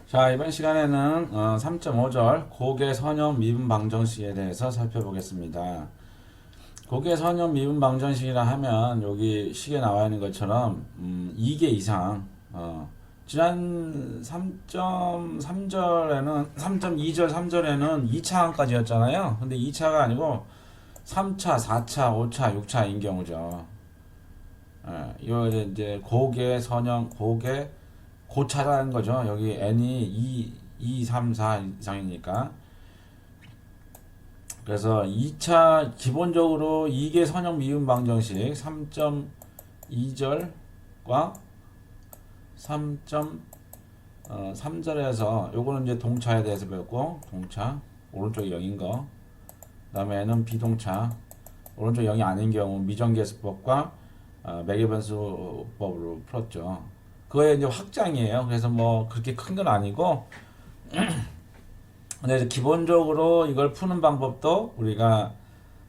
자, 이번 시간에는 3.5절 고개 선형 미분 방정식에 대해서 살펴보겠습니다. 고개 선형 미분 방정식이라 하면 여기 식에 나와 있는 것처럼 2개 이상 지난 3.3절에는 3.2절 3절에는 2차항까지였잖아요. 근데 2차가 아니고 3차, 4차, 5차, 6차인 경우죠. 이거 이제 고개 선형 고개 고차라는 거죠. 여기 n이 2, 3, 4 이상이니까. 그래서 2차 기본적으로 이게 선형 미분 방정식 3.2절과 3.3절에서 요거는 이제 동차에 대해서 배웠고, 동차 오른쪽이 0인 거, 그다음에 n은 비동차 오른쪽 0이 아닌 경우 미정계수법과 매개변수법으로 풀었죠. 그거의 이제 확장이에요. 그래서 뭐 그렇게 큰 건 아니고, 근데 기본적으로 이걸 푸는 방법도 우리가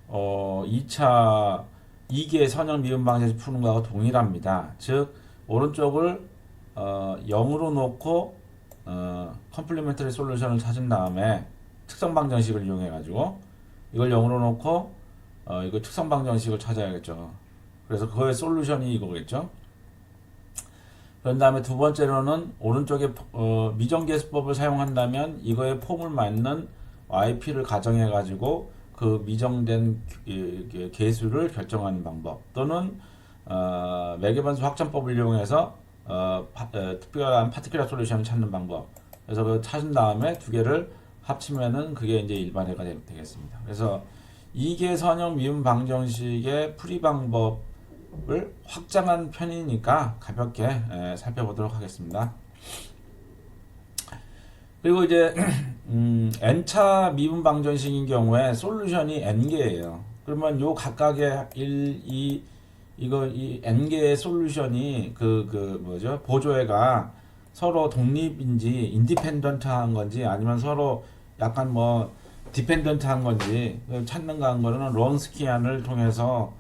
2차 2개 선형 미분 방정식 푸는 거하고 동일합니다. 즉 오른쪽을 0으로 놓고 컴플리멘터리 솔루션을 찾은 다음에 특성 방정식을 이용해 가지고 이걸 0으로 놓고 이거 특성 방정식을 찾아야겠죠. 그래서 그거의 솔루션이 이거겠죠. 그런 다음에 두 번째로는 오른쪽에 미정계수법을 사용한다면 이거에 폼을 맞는 yp를 가정해 가지고 그 미정된 계수를 결정하는 방법, 또는 매개변수 확장법을 이용해서 특별한 파티큘러 솔루션을 찾는 방법. 그래서 그 찾은 다음에 두 개를 합치면은 그게 이제 일반회가 되겠습니다. 그래서 이게 선형 미분 방정식의 풀이 방법 을 확장한 편이니까 가볍게 살펴보도록 하겠습니다. 그리고 이제 n차 미분 방정식인 경우에 솔루션이 n개예요. 그러면 요 각각의 1, 2 이 n개의 솔루션이 뭐죠? 보조회가 서로 독립인지 인디펜던트한 건지 아니면 서로 약간 뭐 디펜던트한 건지 찾는가 한 거는 론스키안을 통해서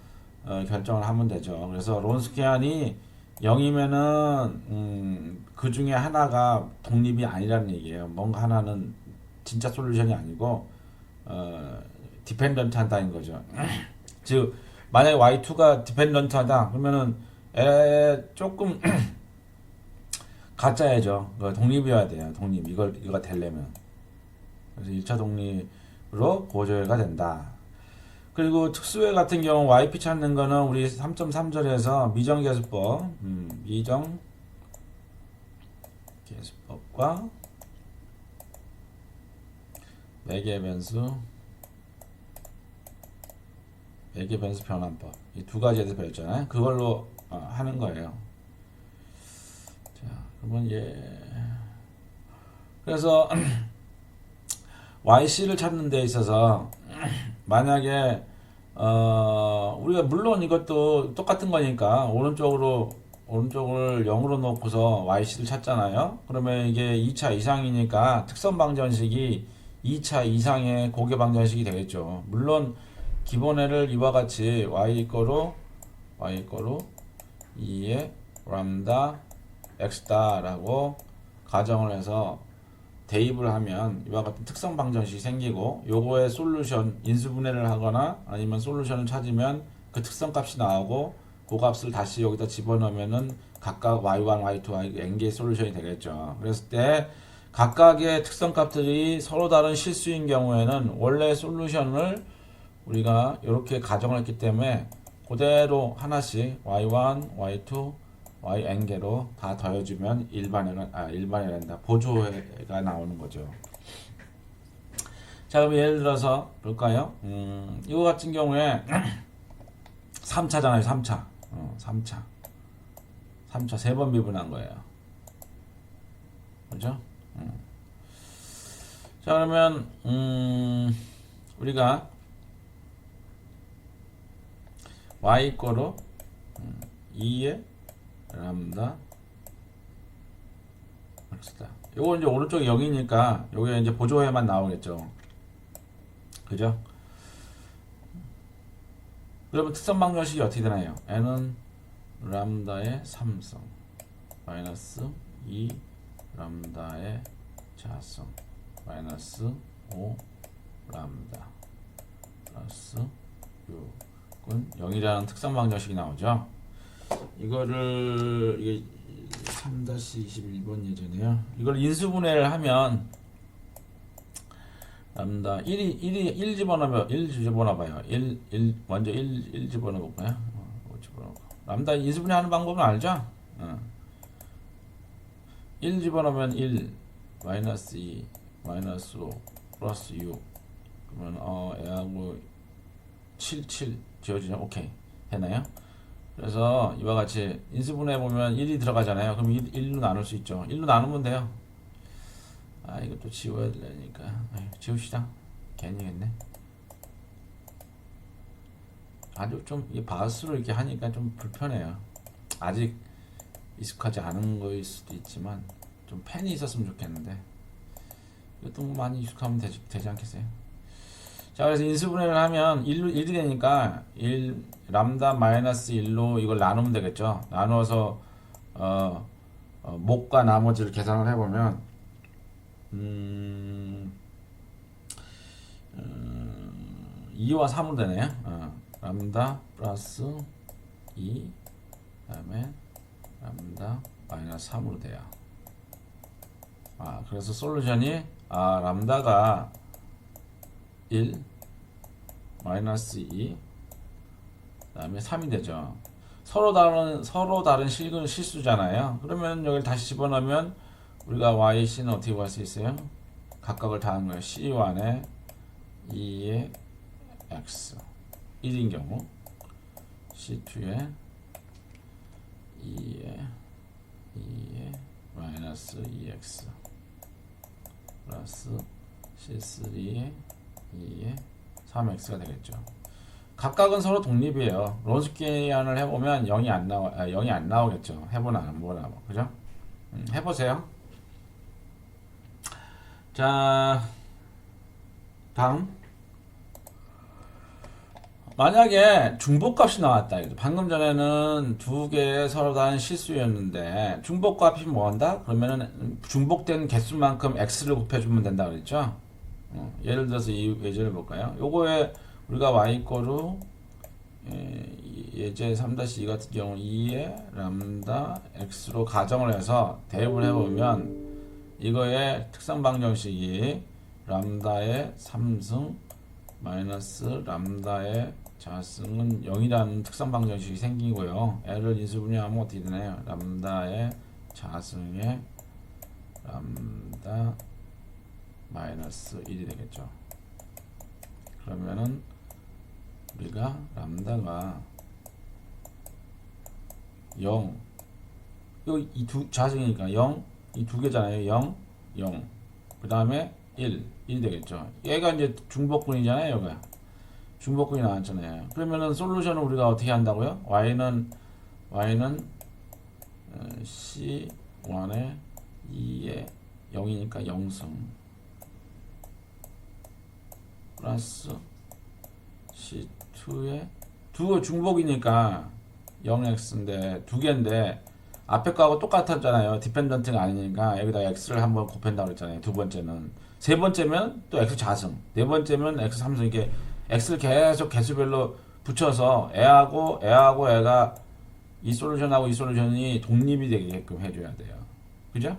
결정을 하면 되죠. 그래서 론스키안이 0이면은 그 중에 하나가 독립이 아니라는 얘기예요. 뭔가 하나는 진짜 솔루션이 아니고 디펜던트하다는 거죠. 즉 만약에 y2가 디펜던트하다 그러면은 조금 가짜야죠. 독립이어야 돼요. 독립 이거 되려면. 그래서 1차 독립으로 보조회가 된다. 그리고 특수회 같은 경우 YP 찾는 거는 우리 3.3절에서 미정계수법, 미정계수법과 매개변수 변환법 이 두 가지에 대해서 배웠잖아요. 그걸로 하는 거예요. 자, 그러면 그래서 YC를 찾는 데 있어서 만약에 우리가 물론 이것도 똑같은 거니까 오른쪽을 0으로 놓고서 YC를 찾잖아요. 그러면 이게 2차 이상이니까 특선 방정식이 2차 이상의 고개 방정식이 되겠죠. 물론 기본애를 이와 같이 y 거로 2의 람다 x다라고 가정을 해서 대입을 하면 이와 같은 특성 방정식이 생기고, 요거의 솔루션 인수분해를 하거나 아니면 솔루션을 찾으면 그 특성 값이 나오고 그 값을 다시 여기다 집어넣으면은 각각 y1, y2, n개의 솔루션이 되겠죠. 그랬을 때 각각의 특성 값들이 서로 다른 실수인 경우에는 원래 솔루션을 우리가 이렇게 가정을 했기 때문에 그대로 하나씩 y1, y2,yn개로 다 더해주면 일반회란다. 보조회가 나오는 거죠. 자, 그럼 예를 들어서 볼까요? 이거 같은 경우에 3차잖아요. 3차. 3차 세 번 미분한 거예요. 그죠? 자, 그러면 우리가 y 거로 2의 람다 x다. 요거 이제 오른쪽이 0이니까 요게 이제 보조회만 나오겠죠. 그죠? 그러면 특선 방정식이 어떻게 되나요? n은 람다의 3성 마이너스 2 람다의 자성 마이너스 5 람다 플러스 6은 0이라는 특성 방정식이 나오죠. 이거를 이게 3-21번 예제네요. 이걸 인수분해를 하면 람다 1 집어넣어봐요. 1 먼저 1 집어넣어볼까요? 5 집어넣고 람다 인수분해하는 방법은 알죠? 1 집어넣으면 1 마이너스 2 마이너스 5 플러스 6 그러면 얘하고 7 지워지죠? 오케이 되나요? 그래서 이와 같이 인수분해 보면 1이 들어가잖아요. 그럼 1로 나눌 수 있죠. 1로 나누면 돼요. 이것도 지워야 되니까 지웁시다. 괜히 했네. 아주 좀 이 바스로 이렇게 하니까 좀 불편해요. 아직 익숙하지 않은 거일 수도 있지만 좀 펜이 있었으면 좋겠는데 이것도 뭐 많이 익숙하면 되지 않겠어요? 자, 그래서 인수분해를 하면 1이 되니까 1 람다 마이너스 1로 이걸 나누면 되겠죠. 나누어서 목과 나머지를 계산을 해보면 2와 3으로 되네요. 람다 플러스 2 그다음에 람다 마이너스 3으로 돼요. 그래서 솔루션이 람다가 1 마이너스 2 그다음에 3이 되죠. 서로 다른 실수잖아요. 그러면 여기를 다시 집어넣으면 우리가 y, c는 어떻게 구할 수 있어요? 각각을 다한 거예요. c1에 2의 x 1인 경우 c2에 2의 마이너스 2x 플러스 c3에 2의 3x가 되겠죠. 각각은 서로 독립이에요. 론스키안을 해보면 0이 안 나오겠죠. 해보나 안 보나 뭐, 그죠? 해보세요. 자, 다음. 만약에 중복값이 나왔다. 방금 전에는 두 개의 서로 다른 실수였는데 중복값이 뭐한다? 그러면은 중복된 개수만큼 x를 곱해주면 된다 그랬죠? 예를 들어서 이 예제를 볼까요? 요거에 우리가 y 거로 예제 3-2 같은 경우 2의 람다 x로 가정을 해서 대입을 해보면 이거의 특성 방정식이 람다의 3승 마이너스 람다의 자승은 0이라는 특성 방정식이 생기고요. 애를 인수분해하면 어떻게 되나요? 람다의 자승에 람다 마이너스 1이 되겠죠. 그러면은 우리가 람다가 0 이 두 자승이니까 0 이 두 개잖아요. 0 그 다음에 1 되겠죠. 얘가 이제 중복분이잖아요. 여기가 중복분이 나왔잖아요. 그러면은 솔루션을 우리가 어떻게 한다고요? y는 c1에 2에 0이니까 0승 플러스 c2에 두 중복이니까 0x인데 두 개인데 앞에 거하고 똑같았잖아요. 디펜던트가 아니니까 여기다 x를 한번 곱한다고 그랬잖아요. 두 번째는. 세 번째면 또 x 자승. 네 번째면 x 3승. 이렇게 x를 계속 개수별로 붙여서 애하고 애가 이 솔루션하고 이 솔루션이 독립이 되게끔 해줘야 돼요. 그죠?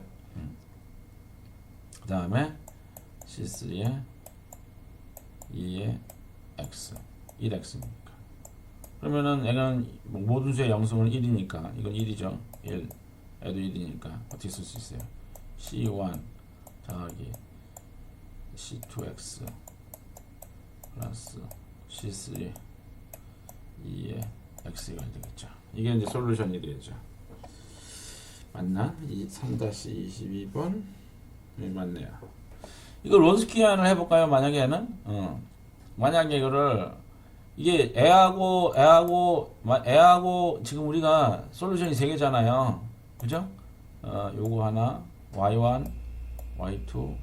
그 다음에 c3에 2의 x 1x니까 그러면은 얘는 모든 수의 영승은 1이니까 이건 1이죠. 1 얘도 1이니까 어떻게 쓸 수 있어요? c1 더하기 c2x 플러스 c3 2의 x가 되겠죠. 이게 이제 솔루션이 되죠. 맞나? 3-22번 네, 맞네요. 이거 론스키안을 해볼까요? 만약에는 만약에 이거를 이게 애하고 지금 우리가 솔루션이 3개잖아요. 그죠? 요거 하나 y1 y2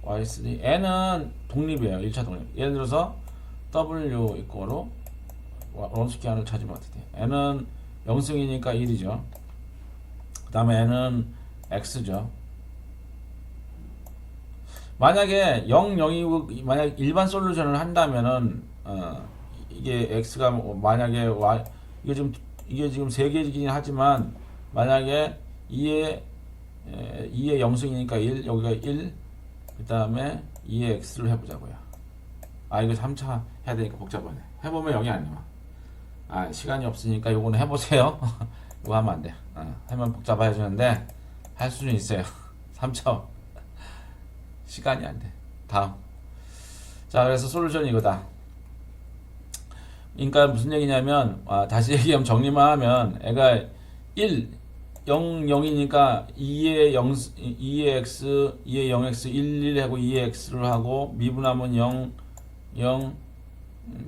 y3 애는 독립이에요. 1차 독립. 예를 들어서 w 이꼬로 론스키안을 찾으면 어떻게 돼? 애는 0승이니까 1이죠. 그 다음에 애는 x죠. 만약에 0, 0이고 만약 일반 솔루션을 한다면은 이게 x가 만약에 y 이게 지금 세 개이긴 하지만 만약에 2의 영승이니까 1 여기가 1 그다음에 2의 x를 해보자고요. 아 이거 3차 해야 되니까 복잡하네. 해보면 0이 안 나와. 아 시간이 없으니까 요거는 해보세요. 이거 하면 안 돼. 하면 복잡해지는데 할 수는 있어요. 3차 시간이 안 돼. 다음. 자 그래서 솔루션이 이거다. 그러니까 무슨 얘기냐면 다시 얘기하면 정리만 하면 애가 1 0 0이니까 2의 0 2의 x 2의 0x 1 1 하고 2의 x를 하고 미분하면 0 0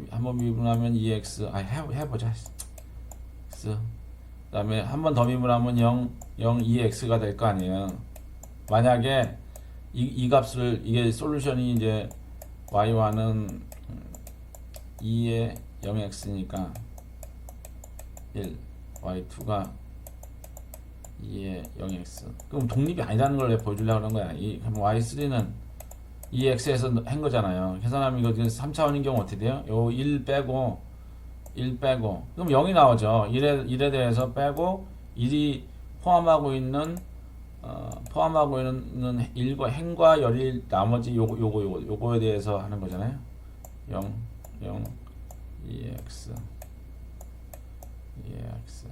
한번 미분하면 2x 해보자 x 그 다음에 한 번 더 미분하면 0 0 2x가 될 거 아니에요. 만약에 이 값을 이게 솔루션이 이제 y1은 2의 0x니까 1 y2가 2의 0x 그럼 독립이 아니라는 걸 보여주려고 하는 거야. 그럼 y3는 2x에서 한 거잖아요. 계산하면 이거 3차원인 경우 어떻게 돼요? 요 1 빼고 1 빼고 그럼 0이 나오죠. 1에 대해서 빼고 1이 포함하고 있는 1과 행과 열이 나머지 요거에 대해서 하는 거잖아요. 0 0 2x 2x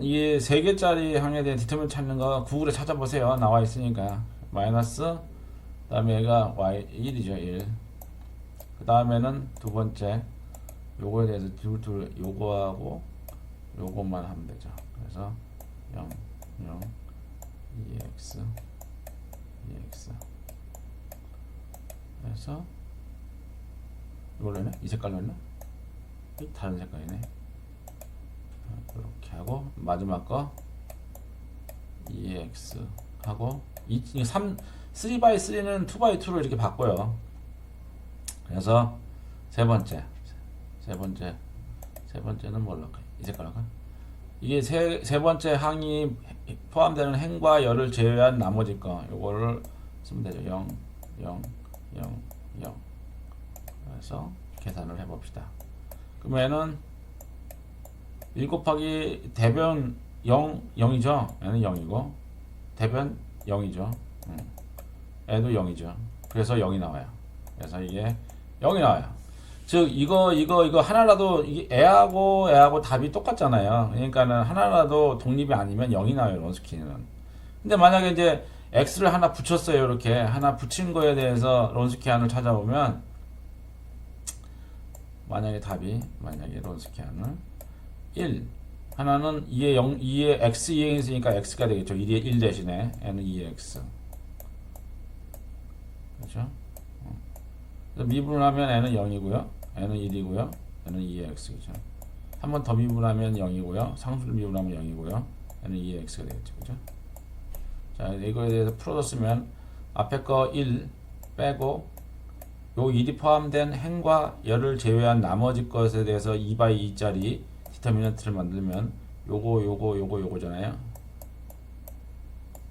이게 3개짜리 항에 대한 디터민 찾는 거 구글에 찾아보세요. 나와 있으니까. 마이너스, 그 다음에 얘가 y 1이죠. 1. 그 다음에는 두 번째, 요거에 대해서 요거하고 요것만 하면 되죠. 그래서 0, 0, 2x, 2x. 그래서 이걸로 했네? 이 색깔로 했나? 다른 색깔이네. 이렇게 하고 마지막 거 2x 하고 3x3는 2x2로 이렇게 바꿔요. 그래서 세 번째는 뭘로 할까요? 이 색깔로 할까요? 이게 세 번째 항이 포함되는 행과 열을 제외한 나머지 거 요거를 쓰면 되죠. 0 0 0 0 그래서 계산을 해봅시다. 그러면은 1 곱하기 대변 0, 0이죠. 얘는 0이고 대변 0이죠. 애도 0이죠. 그래서 0이 나와요. 그래서 이게 0이 나와요. 즉 이거 하나라도 이게 애하고 답이 똑같잖아요. 그러니까는 하나라도 독립이 아니면 0이 나와요. 론스키는. 근데 만약에 이제 x를 하나 붙였어요. 이렇게 하나 붙인 거에 대해서 론스키안을 찾아보면 만약에 론스키안을 1 하나는 2의 0 2의 x 2에 있으니까 x가 되겠죠. 1 대신에 n은 2x 그렇죠? 미분하면 n은 0이고요. n은 1이고요. n은 2x죠. 한 번 더 미분하면 0이고요. 상수를 미분하면 0이고요. n은 2x가 되겠죠. 그죠? 자, 이거에 대해서 풀어줬으면 앞에 거 1 빼고 요 1이 포함된 행과 열을 제외한 나머지 것에 대해서 2/2짜리 디터미넌트를 만들면 요거잖아요.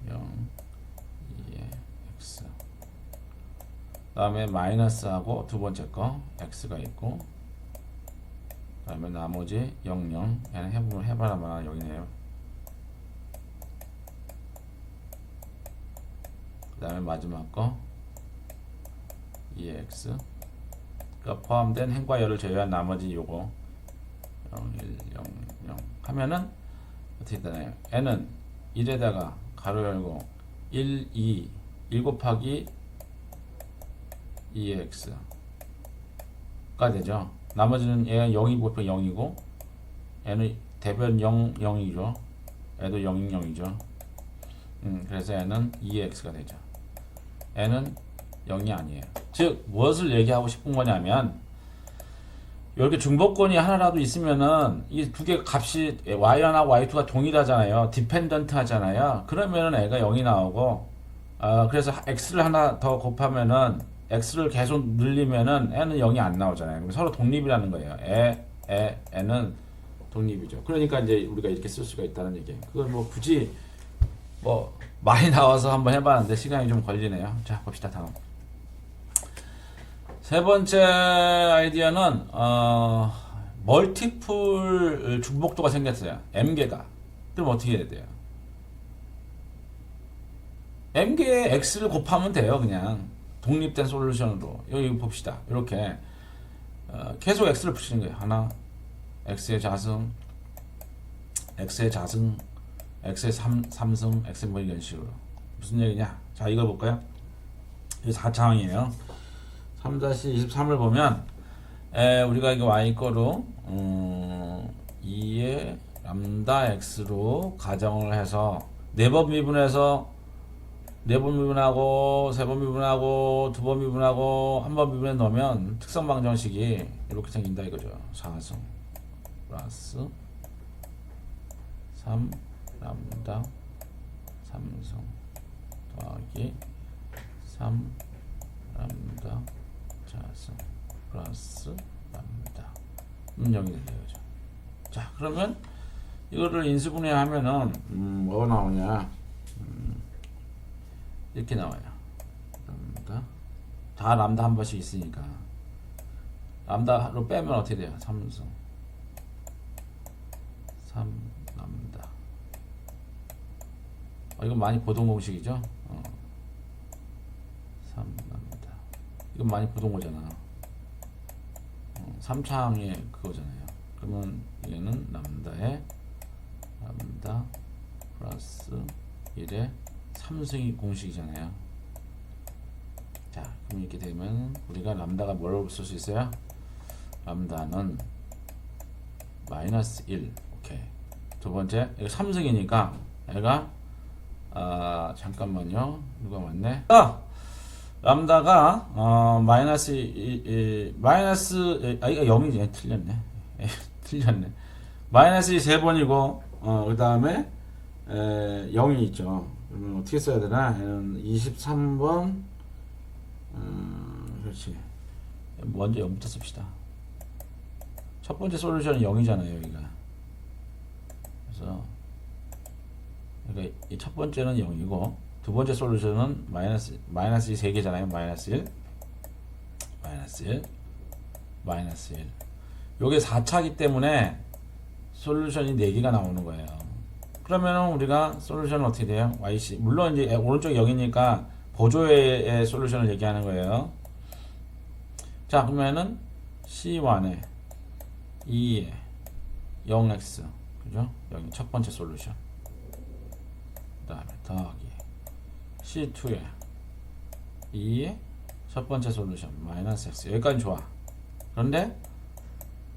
0 2의 x 그 다음에 마이너스하고 두 번째 거 x가 있고 그 다음에 나머지 0 0 얘는 해봐라만 0이네요. 그 다음에 마지막 거 2x 그러니까 포함된 행과 열을 제외한 나머지 요거 0 1 0 0 하면은 어떻게 되나요? n은 1에다가 가로 열고 1 2 1 곱하기 2x가 되죠. 나머지는 얘가 0이고 0이고 얘는 대변 0 0이죠. 얘도 0 0이죠. 그래서 얘는 2x가 되죠. 얘는 0이 아니에요. 즉 무엇을 얘기하고 싶은 거냐면 이렇게 중복권이 하나라도 있으면은 이 두 개 값이 y1하고 y2가 동일하잖아요. 디펜던트 하잖아요. 그러면은 애가 0이 나오고 그래서 x를 하나 더 곱하면은 x를 계속 늘리면은 n은 0이 안 나오잖아요. 그럼 서로 독립이라는 거예요. n은 독립이죠. 그러니까 이제 우리가 이렇게 쓸 수가 있다는 얘기예요. 그걸 뭐 굳이 뭐 많이 나와서 한번 해봤는데 시간이 좀 걸리네요. 자, 봅시다. 다음. 세 번째 아이디어는 멀티플 중복도가 생겼어요. m개가. 그럼 어떻게 해야 돼요? m개의 x를 곱하면 돼요. 그냥 독립된 솔루션으로. 여기 봅시다. 이렇게 계속 x를 붙이는 거예요. 하나, x의 자승, x의 자승, x의 3승, x의 뭐 이런 식으로. 무슨 얘기냐? 자, 이거 볼까요? 이게 4차항이에요. 3-23을 보면 우리가 이거 y 거로 2의 람다 x로 가정을 해서 4번 미분해서 4번 미분하고 3번 미분하고 2번 미분하고 1번 미분해 넣으면 특성 방정식이 이렇게 생긴다 이거죠. 4승 플러스 3 람다 3승 더하기 3 람다 자승 플러스 람다 0이 된다 이거죠. 자, 그러면 이거를 인수분해하면은 뭐가 나오냐? 이렇게 나와요. 람다 다 람다 한 번씩 있으니까 람다로 빼면 어떻게 돼요? 3승 3 람다. 이건 많이 보던 공식이죠? 3 람다. 이건 많이 보던 거잖아. 3차항의 그거잖아요. 그러면 얘는 람다에 람다 플러스 1에 3승이 공식이잖아요. 자, 그럼 이렇게 되면 우리가 람다가 뭐라고 쓸 수 있어요? 람다는 마이너스 1. 오케이. 두 번째, 이거 3승이니까 얘가 잠깐만요. 누가 왔네? 람다가 마이너스 마이너스 이거 0이지. 틀렸네. 틀렸네. 마이너스 3번이고 그 다음에 0이 있죠. 그러면 어떻게 써야 되나? 23번 그렇지. 먼저 0부터 씁시다. 첫 번째 솔루션은 0이잖아요. 여기가. 그래서 그러니까 이 첫 번째는 0이고 두 번째 솔루션은 마이너스 3개잖아요. 마이너스 1 마이너스 1 마이너스 1. 요게 4차기 때문에 솔루션이 4개가 나오는 거예요. 그러면은 우리가 솔루션은 어떻게 돼요? YC. 물론 이제 오른쪽이 0이니까 보조의 솔루션을 얘기하는 거예요. 자, 그러면은 C1에 2에 0x. 그죠? 여기 첫 번째 솔루션. 그 다음에 더하기 C2에 2에 첫 번째 솔루션 마이너스 x. 여기까지 좋아. 그런데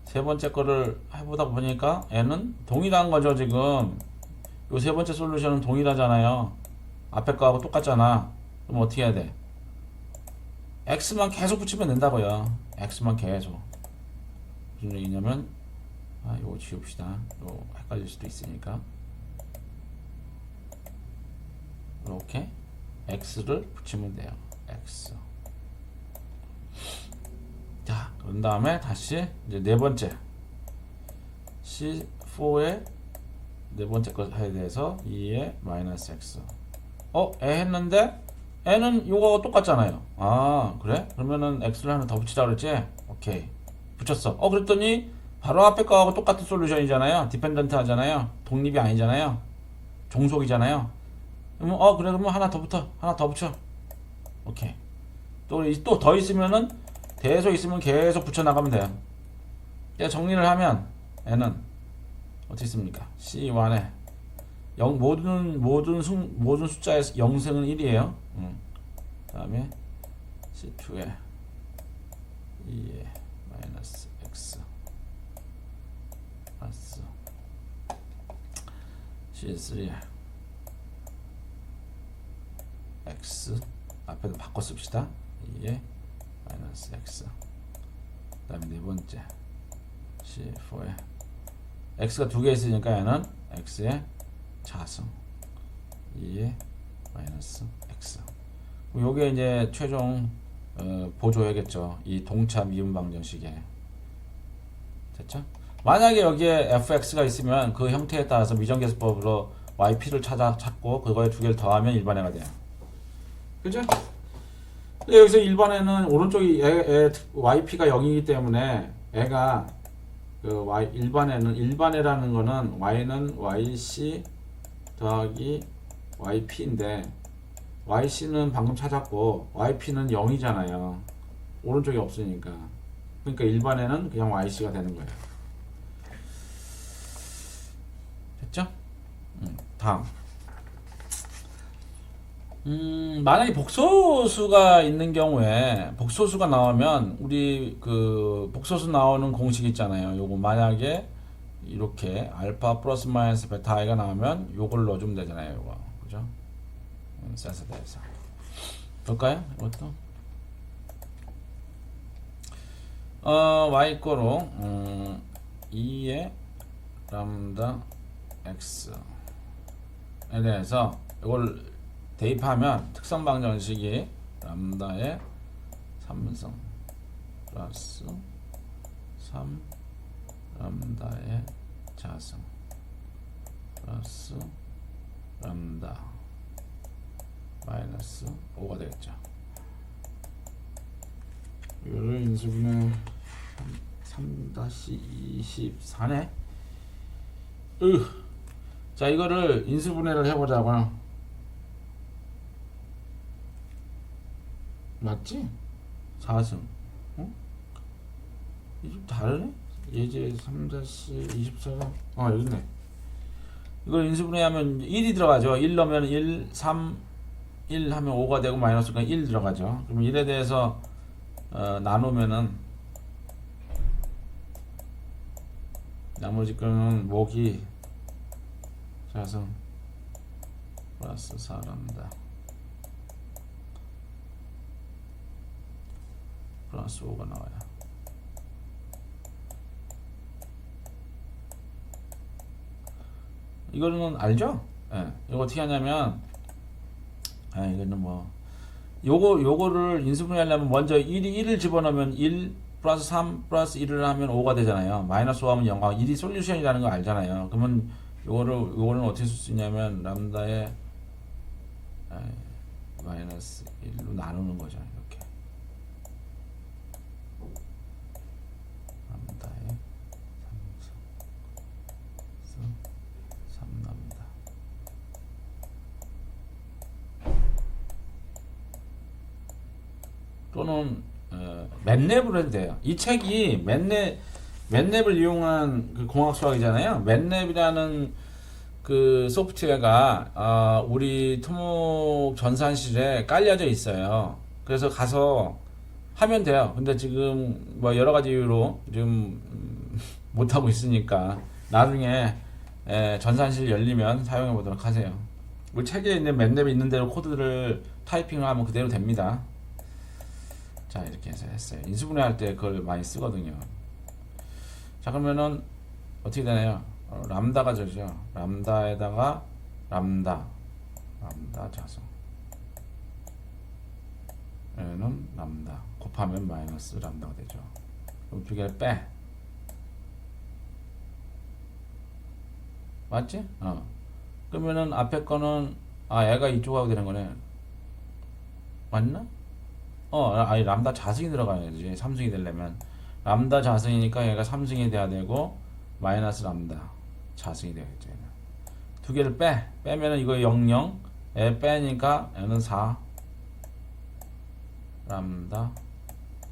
세 번째 거를 해보다 보니까 얘는 동일한 거죠. 지금 요 세 번째 솔루션은 동일하잖아요. 앞에 거하고 똑같잖아. 그럼 어떻게 해야 돼? x만 계속 붙이면 된다고요. x만 계속. 무슨 얘기냐면 요거 지웁시다. 요 헷갈릴 수도 있으니까 이렇게 x를 붙이면 돼요. x. 자, 그런 다음에 다시 이제 네 번째 C4에 네 번째 거 해야 돼서 2에 마이너스 x. 애 했는데 애는 요거하고 똑같잖아요. 그래? 그러면은 x를 하나 더 붙이자 그랬지? 오케이. 붙였어. 그랬더니 바로 앞에 거하고 똑같은 솔루션이잖아요. 디펜던트 하잖아요. 독립이 아니잖아요. 종속이잖아요. 그러면 그래, 그러면 하나 더 붙여. 오케이. 또 더 있으면은 계속 있으면 계속 붙여 나가면 돼요. 정리를 하면 얘는 어떻게 씁니까? C1에 모든 숫자에서 0승은 1이에요. 그 다음에 C2에 2에 마이너스 x 플러스 C3에 x 앞에도 바꿔 씁시다. 2에 마이너스 x. 그 다음에 네 번째 C4에 x가 두 개 있으니까 얘는 x의 자승 2에 마이너스 x. 요게 이제 최종 보조해야겠죠. 이 동차 미분 방정식에. 됐죠? 만약에 여기에 fx가 있으면 그 형태에 따라서 미정계수법으로 yp를 찾고 그거에 두 개를 더하면 일반회가 돼요. 그죠? 근데 여기서 일반회는 오른쪽이 yp가 0이기 때문에 애가 그 일반회라는 거는 y는 yc 더하기 yp인데 yc는 방금 찾았고 yp는 0이잖아요. 오른쪽이 없으니까. 그러니까 일반회는 그냥 yc가 되는 거예요. 됐죠? 다음. 만약에 복소수가 있는 경우에 복소수가 나오면 우리 그 복소수 나오는 공식 있잖아요. 요거 만약에 이렇게 알파 플러스 마이너스 베타 i가 나오면 요걸 넣어주면 되잖아요. 요거 그죠? 센서대에서 볼까요? 이것도 y 거로 2의 람다 x에 대해서 이걸 대입하면 특성 방정식이 람다의 3승 플러스 3 람다의 자승 플러스 람다 마이너스 5가 되겠죠. 이거를 인수분해 3-24네. 자, 이거를 인수분해를 해보자고요. 맞지? 4승. 어? 이게 좀 다르네? 예제 3-24가 여기 있네. 이걸 인수분해하면 1이 들어가죠. 1 넣으면 1, 3, 1 하면 5가 되고 마이너스가 1 들어가죠. 그럼 1에 대해서 나누면은 나머지 거는 모기 자승 플러스 4람다 플러스 5가 나와요. 이거는 알죠? 예. 이거 어떻게 하냐면 이거는 뭐 요거를 인수분해 하려면 먼저 1을 집어넣으면 1 플러스 3 플러스 1을 하면 5가 되잖아요. 마이너스 5 하면 0. 1이 솔루션이라는 거 알잖아요. 그러면 요거는 어떻게 쓸 수 있냐면 람다의 마이너스 1로 나누는 거죠. 이렇게 람다의 3람다 또는 맨랩으로 해도 돼요. 이 책이 맨랩을 이용한 그 공학 수학이잖아요. 맨랩이라는 그 소프트웨어가 우리 토목 전산실에 깔려져 있어요. 그래서 가서 하면 돼요. 근데 지금 뭐 여러 가지 이유로 지금 못 하고 있으니까 나중에 전산실 열리면 사용해 보도록 하세요. 우리 책에 있는 맨랩에 있는 대로 코드를 타이핑을 하면 그대로 됩니다. 자, 이렇게 해서 했어요. 인수분해 할 때 그걸 많이 쓰거든요. 자, 그러면은 어떻게 되나요? 람다가 저죠. 람다에다가 람다 자성 얘는 람다 곱하면 마이너스 람다가 되죠. 그럼 두 개를 빼. 맞지? 그러면은 앞에 거는 얘가 이쪽하고 되는 거네. 맞나? 아니 람다 자승이 들어가야지. 3승이 되려면 람다 자승이니까 얘가 3승이 돼야 되고 마이너스 람다 자승이 되겠죠. 얘는. 두 개를 빼면은 이거 00 얘 빼니까 얘는 4 람다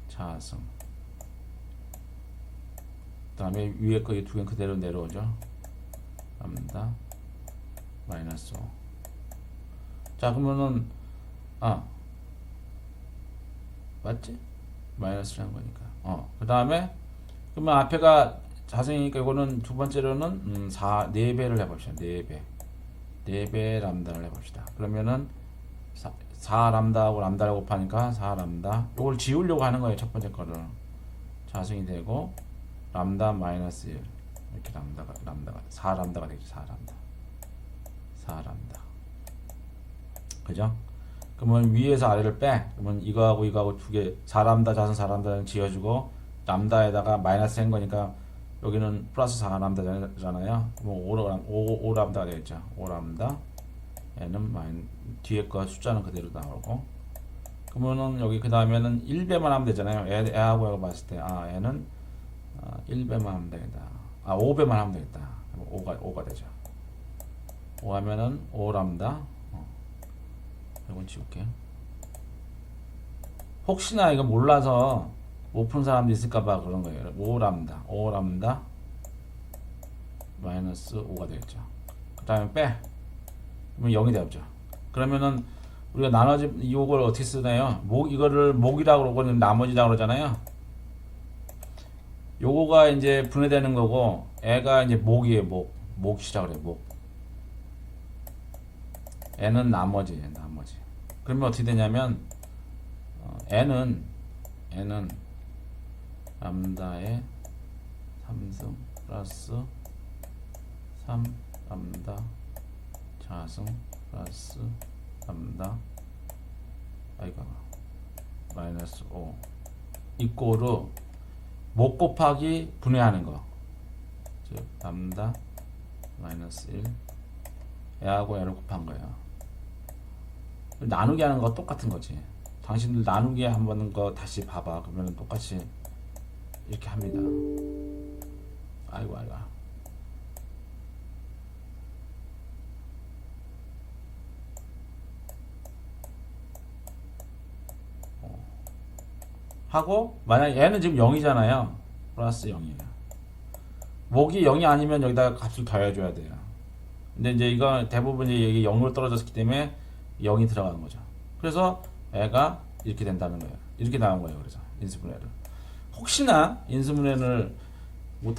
자승. 그 다음에 위에 거 이 두 개는 그대로 내려오죠. 람다 마이너스 5. 자, 그러면은 맞지? 마이너스라는 거니까. 그 다음에 그러면 앞에가 자승이니까 이거는 두 번째로는 4배를 해봅시다. 4배 람다를 해봅시다. 그러면은 4람다하고 람다를 곱하니까 4람다. 이걸 지우려고 하는 거예요. 첫 번째 거를. 자승이 되고 람다 마이너스 1 이렇게 람다가 4람다가 되죠. 4람다. 그죠? 그러면 위에서 아래를 빼. 그러면 이거하고 두 개 4람다 자승 4람다는 지어주고 람다에다가 마이너스 한 거니까 여기는 플러스 4람다잖아요. 그럼 5람다가 되겠죠. 5람다. 얘는 뒤에 거 숫자는 그대로 나오고. 그러면은 여기 그 다음에는 1배만 하면 되잖아요. 애하고 애하고 봤을 때, 얘는 1배만 하면 되겠다. 5배만 하면 되겠다. 5가 되죠. 5 하면은 5람다. 이건 지울게요. 혹시나 이거 몰라서 못 푼 사람도 있을까봐 그런 거예요. 5람다 마이너스 5가 되겠죠. 그 다음에 빼. 그러면 0이 되죠. 그러면은 우리가 나머지 이걸 어떻게 쓰나요? 이거를 목이라고 그러고 나머지라고 그러잖아요. 요거가 이제 분해되는 거고, 애가 이제 목이에요. 목이라고 그래요. 목. 애는 나머지예요. 나머지. 그러면 어떻게 되냐면 애는 람다의 3승 플러스 3 람다 자승 플러스 람다 마이너스 5 이꼬르 목 곱하기 분해하는 거. 즉 람다 마이너스 1 애하고 애를 곱한 거예요. 나누기 하는 거 똑같은 거지. 당신들 나누기 한번 거 다시 봐봐. 그러면 똑같이 이렇게 합니다. 아이고. 하고 만약 얘는 지금 0이잖아요. 플러스 0이에요. 목이 0이 아니면 여기다가 값을 더해줘야 돼요. 근데 이제 이거 대부분 이게 0으로 떨어졌기 때문에 0이 들어가는 거죠. 그래서 애가 이렇게 된다는 거예요. 이렇게 나온 거예요. 그래서 인수분해를. 혹시나 인수분해를 못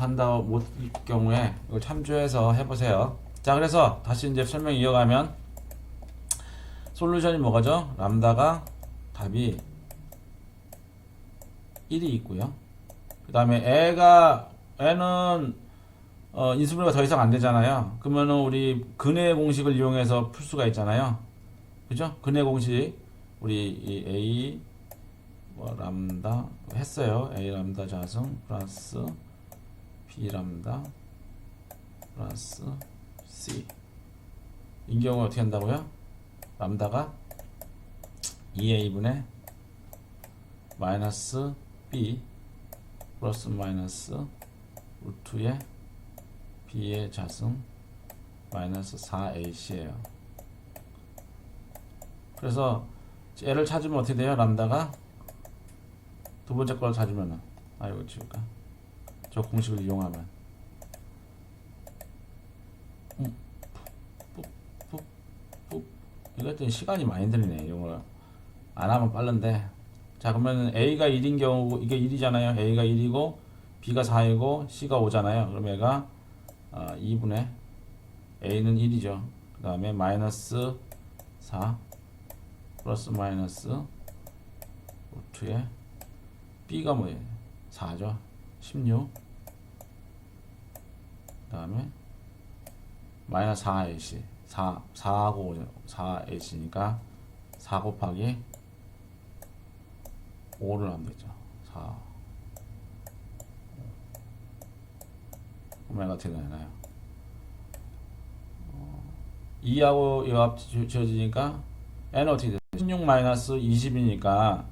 경우에 이걸 참조해서 해보세요. 자, 그래서 다시 이제 설명 이어가면 솔루션이 뭐가죠? 람다가 답이 1이 있고요. 그 다음에 애는 인수분해가 더 이상 안 되잖아요. 그러면은 우리 근해 공식을 이용해서 풀 수가 있잖아요. 그죠? 근해 공식 우리 이 A 람다 했어요. A 람다 자승 플러스 B 람다 플러스 C. 이 경우 어떻게 한다고요? 람다가 2A분의 마이너스 B 플러스 마이너스 루트의 B의 자승 마이너스 4AC예요. 그래서 얘를 찾으면 어떻게 돼요? 람다가 두 번째 걸 찾으면은 이거 지울까? 저 공식을 이용하면 이거 했더니 시간이 많이 들리네. 이런 걸 안 하면 빠른데. 자, 그러면 A가 1인 경우 이게 1이잖아요. A가 1이고 B가 4이고 C가 5잖아요. 그럼 얘가 2분의 A는 1이죠. 그 다음에 마이너스 4 플러스 마이너스 루트에 B가 뭐예요? 4죠. 16. 그 다음에 마이너스 4AC 4하고 4AC니까 4 곱하기 5를 하면 되죠. 4 그러면 어떻게 되나요? 2하고 이거 합 지어지니까 N은 어떻게 돼요? 16 마이너스 20이니까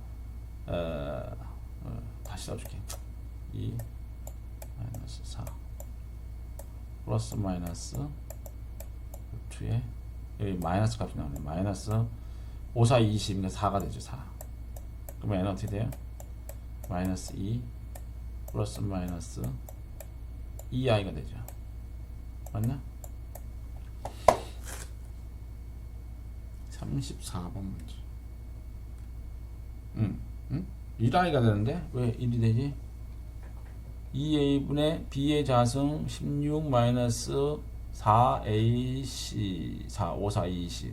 다시 써줄게. 2 마이너스 4 플러스 마이너스 루트에 여기 마이너스 값이 나오네. 마이너스 5, 4, 20이니까 4가 되죠. 4. 그러면 N은 어떻게 돼요? 마이너스 2 플러스 마이너스 2i가 되죠. 맞나? 34번 문제. 1i가 되는데 왜 1이 되지? 2a분의 b의 자승 16 마이너스 4ac 5, 4, 2c.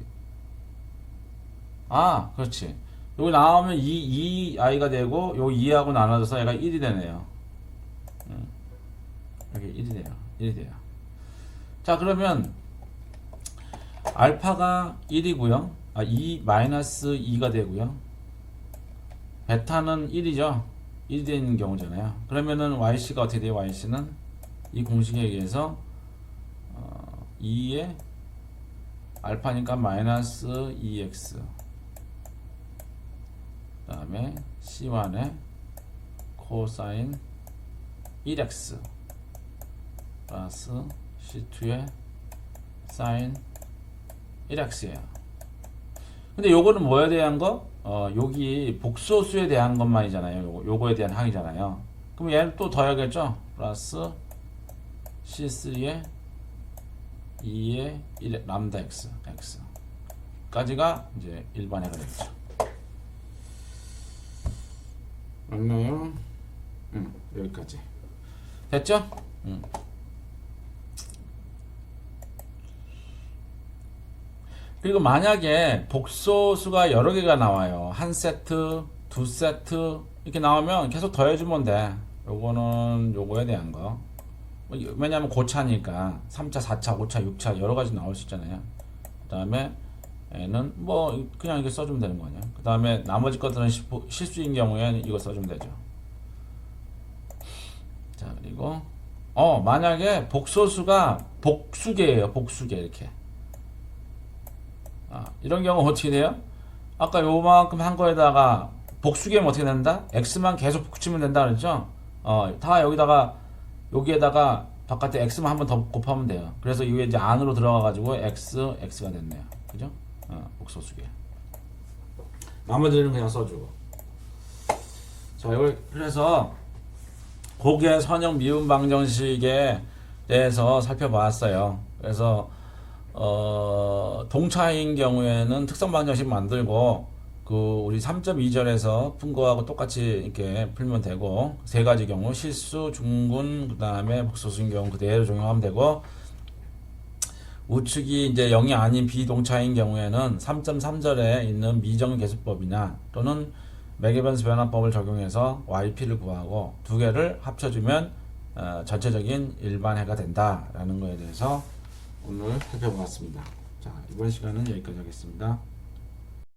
그렇지. 여기 나오면 2i가 되고 요 2하고 나눠져서 얘가 1이 되네요. 여기 1이 돼요. 자, 그러면 알파가 1이고요. 2 마이너스 2가 되고요. 베타는 1이죠. 1이 되는 경우잖아요. 그러면은 yc가 어떻게 돼요? yc는 이 공식에 의해서 2의 알파니까 마이너스 2x 그 다음에 C1의 코사인 1x 플러스 C2의 사인 1x예요. 근데 요거는 뭐에 대한 거? 여기 복소수에 대한 것만이잖아요. 요거에 대한 항이잖아요. 그럼 얘를 또 더해야겠죠? 플러스 C3의 2의 1 람다 x 까지가 이제 일반해가 되겠죠. 맞나요? 여기까지 됐죠? 그리고 만약에 복소수가 여러 개가 나와요. 한 세트, 두 세트 이렇게 나오면 계속 더해주면 돼. 요거는 요거에 대한 거. 왜냐하면 고차니까 3차, 4차, 5차, 6차 여러 가지 나올 수 있잖아요. 그 다음에 얘는 뭐 그냥 이거 써주면 되는 거 아니야. 그 다음에 나머지 것들은 실수인 경우에는 이거 써주면 되죠. 자, 그리고 만약에 복소수가 복수계예요. 복수계 이렇게. 이런 경우 어떻게 돼요? 아까 요만큼 한 거에다가 복수계면 어떻게 된다? x만 계속 붙이면 된다 그랬죠? 다 여기에다가 바깥에 x만 한 번 더 곱하면 돼요. 그래서 이게 이제 안으로 들어가가지고 x가 됐네요. 그죠? 복소수계. 나머지는 그냥 써주고. 자, 이걸 그래서 고개 선형 미분 방정식에 대해서 살펴봤어요. 그래서 동차인 경우에는 특성 방정식 만들고 우리 3.2절에서 푼 거하고 똑같이 이렇게 풀면 되고, 세 가지 경우 실수, 중군, 그 다음에 복소수인 경우 그대로 적용하면 되고, 우측이 이제 0이 아닌 비동차인 경우에는 3.3절에 있는 미정계수법이나 또는 맥에벤스 변화법을 적용해서 yp를 구하고 두 개를 합쳐주면 전체적인 일반해가 된다라는 거에 대해서 오늘 살펴보았습니다. 자, 이번 시간은 여기까지 하겠습니다.